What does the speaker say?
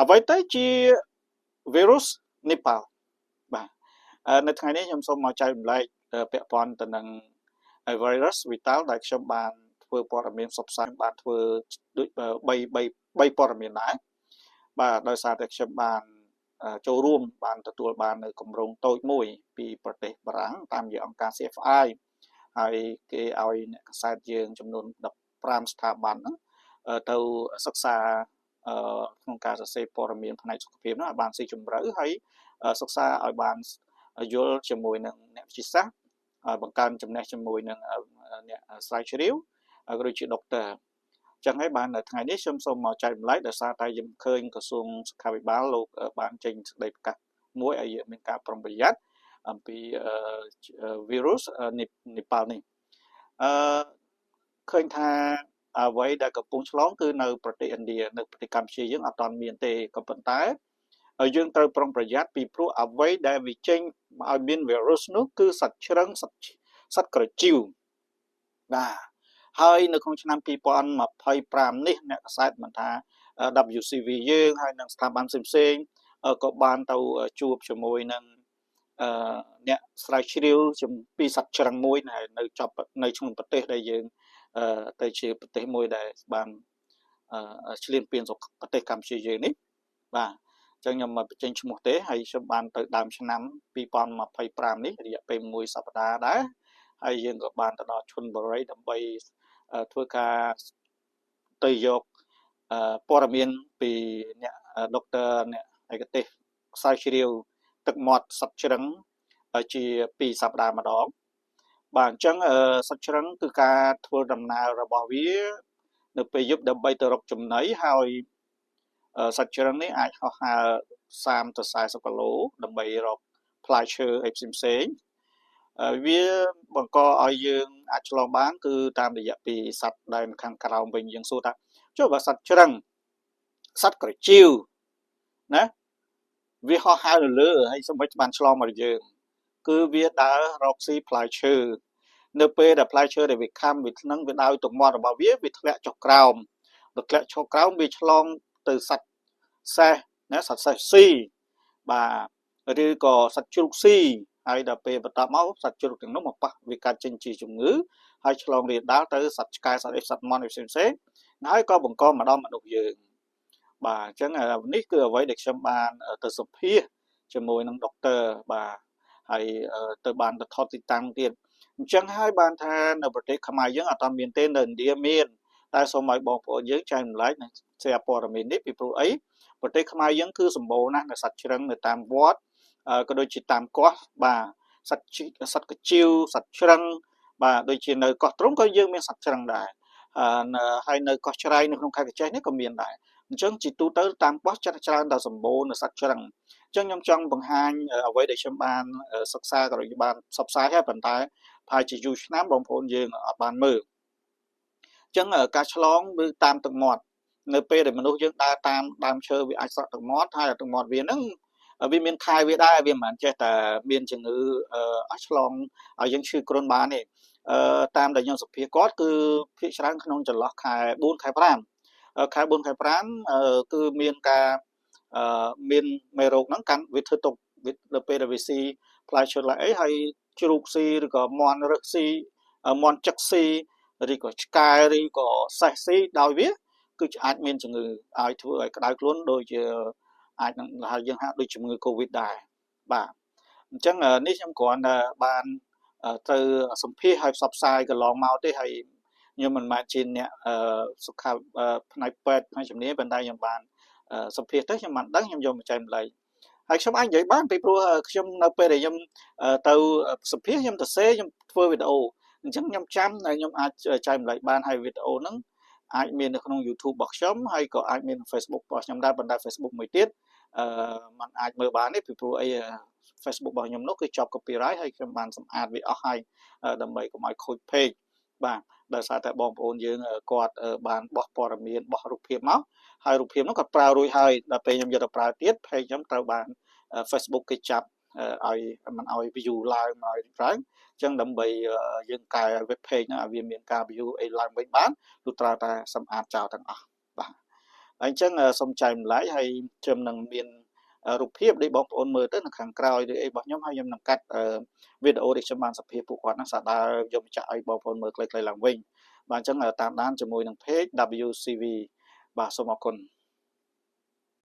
អ្វីទៅជា virus Nipah បាទនៅថ្ងៃនេះខ្ញុំសូមមកចែករំលែកពាក់ព័ន្ធទៅនឹង virus vital ដែលខ្ញុំបានធ្វើព័ត៌មានផ្សព្វផ្សាយបានធ្វើដូច3ព័ត៌មានដែរបាទដោយសារតែខ្ញុំបានចូលរួមបានទទួលបាននៅគម្រោងតូចមួយពីប្រទេសបារាំងតាមរយៈអង្គការ CFI ហើយគេឲ្យអ្នកកសែតយើងចំនួន15ស្ថាប័នហ្នឹងទៅសិក្សាក្នុងការសរសេរព័ត៌មានផ្នែកសុខភាពហ្នឹងឲ្យបានស៊ីជម្រៅហើយសិក្សាឲ្យបានយល់ជាមួយនឹងអ្នកវិទ្យាសាស្ត្របង្កើនចំណេះជាមួយនឹងអ្នកស្រាវជ្រាវក៏ដូចជាដុកទ័រចឹងហើយបាននៅថ្ងៃនេះខ្ញុំសូមមកចែករំលែកដោយសារតែខ្ញុំឃើញក្រសួងសុខាភិបាលលោកបានចេញសេចក្តីប្រកាសមួយឲ្យយើងមានការប្រុងប្រយ័ត្នអំពីvirus Nipah នេះឃើញថាអ្វីដែលកំពុងឆ្លងគឺនៅប្រទេសឥណ្ឌានៅប្រទេសកម្ពុជាយើងអត់ទាន់មានទេក៏ប៉ុន្តែយើងត្រូវប្រុងប្រយ័ត្នពីព្រោះអ្វីដែលវាចេញឲ្យមាន virus នោះគឺសត្វជ្រឹងសត្វក្រចៀវបាទហើយនៅក្នុងឆ្នាំ2025នេះអ្នកកសែតមិនថា WCV យើងហើយនឹងស្ថាប័នផ្សេងៗក៏បានទៅជួបជាមួយនឹងអ្នកស្រាវជ្រាវពីសត្វជ្រឹងមួយនៅចាប់នៅក្នុងប្រទេសដែលយើងទៅជាប្រទេសមួយដែលបានឆ្លៀនពៀនប្រទេសកម្ពុជាយើងនេះបាទអញ្ចឹងខ្ញុំមកបញ្ចេញឈ្មោះទេហើយខ្ញុំបានទៅដើមឆ្នាំ2025នេះរយៈពេល1សប្តាហ៍ដែរហើយយើងក៏បានទៅដល់ឈុនបុរីដើម្បីធ្វើការទៅយកព័ត៌មានពីអ្នកដុកទ័រអ្នកឯកទេសស្រាវជ្រាវទឹកមាត់សត្វជ្រឹងជា2សប្តាហ៍ម្ដងបាទអញ្ចឹងសត្វជ្រឹងគឺការធ្វើដំណើររបស់វានៅពេលយប់ដើម្បីទៅរកចំណីហើយសត្វជ្រឹងនេះអាចហោះហើរ30ទៅ40គីឡូដើម្បីរកផ្លែឈើអីផ្សេងវាបង្កឲ្យយើងអាចឆ្លងបានគឺតាមរយៈពីសត្វដែលខាងក្រោមវិញយើងសួរថាចុះបើសត្វជ្រឹងសត្វក្រចៀវណាវាហោះហើរនៅលើហើយសម្រាប់បានឆ្លងមកយើងគឺវាដើររកស៊ីផ្លែឈើនៅពេលដែលផ្លែឈើដែលវាខំវាថ្នឹងវាដោយទឹកមាត់របស់វាធ្លាក់ចុះក្រោមវាធ្លាក់ចុះក្រោមវាឆ្លងទៅសត្វសេះណាសត្វសេះស៊ីបាទឬក៏សត្វជ្រូកស៊ីហើយដល់ពេលបន្តមកសត្វជ្រូកទាំងនោះមកប៉ះវាកាត់ចេញជាជំងឺហើយឆ្លងរាលដាលទៅសត្វឆ្កែសត្វអីសត្វមាន់ផ្សេងៗហើយក៏បង្កមកដល់មនុស្សយើងបាទអញ្ចឹងនេះគឺអ្វីដែលខ្ញុំបានទៅសម្ភាសជាមួយនឹងដុកទ័របាទហើយទៅបានទៅថតទីតាំងទៀតអញ្ចឹងហើយបានថានៅប្រទេសខ្មែរយើងអត់មានទេនៅឥណ្ឌាមានតែសូមឲ្យបងប្អូនយើងចែករំលែកនិងshareព័ត៌មាននេះពីព្រោះអីប្រទេសខ្មែរយើងគឺសម្បូរណាស់នៅសត្វជ្រឹងនៅតាមវត្តក៏ដូចជាតាមកោះបាទសត្វកជៀវសត្វជ្រឹងបាទដូចជានៅកោះទ្រង់ក៏យើងមានសត្វជ្រឹងដែរហើយនៅកោះច្រៃនៅក្នុងខេត្តកញ្ចេះនេះក៏មានដែរអញ្ចឹងជាទូទៅតាមកោះចាត់ច្រើនដល់សម្បូរនៅសត្វជ្រឹងអញ្ចឹងខ្ញុំចង់បង្ហាញអ្វីដែលខ្ញុំបានសិក្សាក៏ដូចបានផ្សព្វផ្សាយហើយប៉ុន្តែប្រហែលជាយូរឆ្នាំបងប្អូនយើងអត់បានមើលអញ្ចឹងការឆ្លងគឺតាមទឹកមាត់នៅពេលដែលមនុស្សយើងដើរតាមដើមឈើវាអាចស្រក់ទឹកមាត់ហើយទឹកមាត់វាហ្នឹងវាមានខែវាដែរវាមិនមែនចេះតែមានជំងឺឆ្លងឲ្យយើងឈឺគ្រុនបានទេតាមដែលខ្ញុំសភាគាត់គឺភាគច្រើនក្នុងចន្លោះខែ4ខែ5ខែ4ខែ5គឺមានការមានមេរោគហ្នឹងកាន់វាធ្វើទុកនៅពេលដែលវាស៊ីផ្លែឈើឡើងអីហើយជ្រូកស៊ីឬក៏មាន់រឹកស៊ីមាន់ចឹកស៊ីឬក៏ឆ្កែឬក៏សេះស៊ីដោយវាគឺអាចមានជំងឺឲ្យធ្វើឲ្យក្តៅខ្លួនដូចជាអាចនឹងហើយយើងហាក់ដូចជំងឺ Covid ដែរបាទអញ្ចឹងនេះខ្ញុំគ្រាន់តែបានទៅសម្ភាសឲ្យផ្សព្វផ្សាយកន្លងមកទេហើយខ្ញុំមិនមែនជាអ្នកសុខាផ្នែកពេទ្យផ្នែកជំនាញប៉ុន្តែខ្ញុំបានសម្ភាសទៅខ្ញុំបានដឹងខ្ញុំយកមកចែករំលែកហើយខ្ញុំអាចនិយាយបានពីព្រោះខ្ញុំនៅពេលដែលខ្ញុំទៅសម្ភាសខ្ញុំទៅសេខ្ញុំធ្វើវីដេអូអញ្ចឹងខ្ញុំចាំហើយខ្ញុំអាចចែករំលែកបានហើយវីដេអូហ្នឹងអាចមាននៅក្នុង YouTube របស់ខ្ញុំហើយក៏អាចមាន Facebook របស់ខ្ញុំដែរប៉ុន្តែ Facebook មួយទៀតมันអាចមើលបានទេពីព្រោះអី Facebook របស់ខ្ញុំនោះគឺជាប់ copyright ហើយខ្ញុំបានសម្អាតវាអស់ហើយដើម្បីកុំឲ្យខូច page បាទដោយសារតែបងប្អូនយើងគាត់បានបោះព័ត៌មានបោះរូបភាពមកហើយរូបភាពនោះគាត់ប្រើរួចហើយដល់ពេលខ្ញុំយកទៅប្រើទៀត page ខ្ញុំត្រូវបាន Facebook គេចាប់ឲ្យមិនឲ្យ view ឡើងមកឲ្យច្រើនអញ្ចឹងដើម្បីយើងកែ web page ហ្នឹងឲ្យវាមានការ view អីឡើងវិញបានគឺត្រូវតែសម្អាតចោលទាំងអស់បាទ អញ្ចឹងសូមចែកម្លែកហើយខ្ញុំនឹងមានរូបភាពដែលបងប្អូនមើលទៅនៅខាងក្រោយឬអីរបស់ខ្ញុំហើយខ្ញុំនឹងកាត់វីដេអូដែលខ្ញុំបានសភាពួកគាត់ហ្នឹងសាដើយកមកចាក់ឲ្យបងប្អូនមើលខ្លីៗឡើងវិញបាទអញ្ចឹងតាមដានជាមួយនឹង page WCV បាទសូមអរគុណ